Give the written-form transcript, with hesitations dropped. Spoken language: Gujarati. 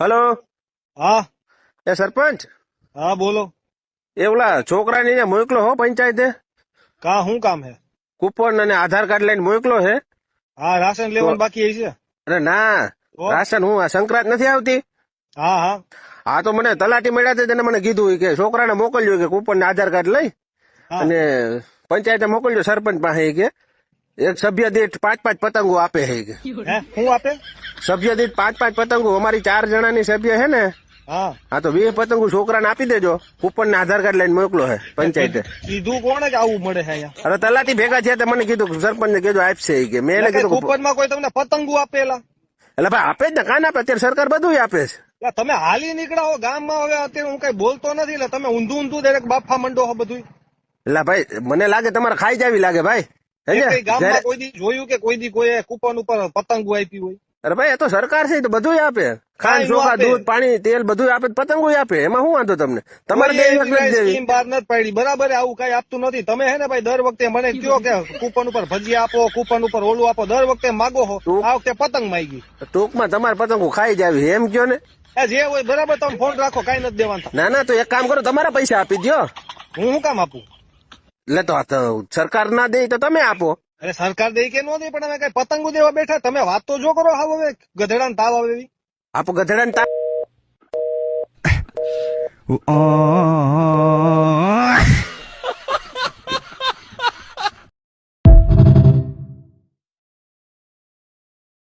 હલો. હા એ સરપંચ, હા બોલો. એ ઓલા છોકરાને અહીંયા મોકલો હો પંચાયતે. કા શું કામ હે? કૂપન અને આધાર કાર્ડ લઈને મોકલો હે. હા રાશન લેવાનું બાકી છે. અરે ના, તો? રાશન હું આ સંક્રાંત નથી આવતી. હા હા હા તો મને તલાટી મળ્યા છે, તેને મને કીધું કે છોકરાને મોકલજો કે કૂપન ને આધાર કાર્ડ લઈ હા અને પંચાયતે મોકલજો સરપંચ પાસે કે એક સભ્ય દીઠ 5-5 પતંગો આપે છે કે. હે શું આપે? સભ્ય દીઠ 5-5 પતંગો, અમારી 4 જણાની સભ્ય છે ને. હા હા તો 20 પતંગો છોકરાને આપી દેજો. કૂપન ને આધાર કાર્ડ લઈને મોકલો હે પંચાયતે. કીધું કોણે કે આવું મળે છે અહીંયા? અરે તલાટી ભેગા છે, મને કીધું સરપંચ ને કીધું આપશે ઈ કે. મેં એને કીધું કૂપન માં કોઈ તમને પતંગો આપેલા? એટલે ભાઈ આપે જ ને, કાન આપે, અત્યારે સરકાર બધું આપે છે. એટલે તમે હાલી નીકળાવો ગામમાં. હવે અત્યારે હું કઈ બોલતો નથી એટલે તમે ઊંધું ઊંધું દરેક બાફા મંડો છો બધું. એટલે ભાઈ મને લાગે તમારે ખાઈ જાવી લાગે ભાઈ. કઈ હે ગામમાં કોઈ દી જોયું કે કોઈ દી કોઈ કૂપન ઉપર પતંગો આપી હોય? અરે ભાઈ એ તો સરકાર છે, તો બધું આપે. ખાંડ, કાંઈ નો ચોખા, આપે. દૂધ, પાણી, તેલ બધું આપે, પતંગો આપે. એમાં શું વાંધો તમને? તમારે કોઈએ બે એવી કાંઈ દેવી. સ્કીમ બહાર નથી પાડી. બરાબર આવું કઈ આપતું નથી. તમે હે ને ભાઈ દર વખતે મને કયો કે કૂપન ઉપર ભજીયા આપો, કૂપન ઉપર ઓલું આપો, દર વખતે માગો છો. આ વખતે પતંગ માંગી. ટૂંકમાં તમારે પતંગો ખાઈ જાવી એમ કયો ને. જે હોય બરાબર, તમે ફોન રાખો, કઈ નથી દેવાનું. ના ના, તો એક કામ કરો, તમારા પૈસા આપી દો. હું શું કામ આપું? એટલે તો સરકાર ના દે તો તમે આપો. અરે સરકાર દે કે નો દે, પણ અમે કઈ પતંગો દેવા બેઠા? તમે વાત તો જો કરો. હાવ હવે ગધેડાને તાવ આવે એવી. આપો ગધેડા ને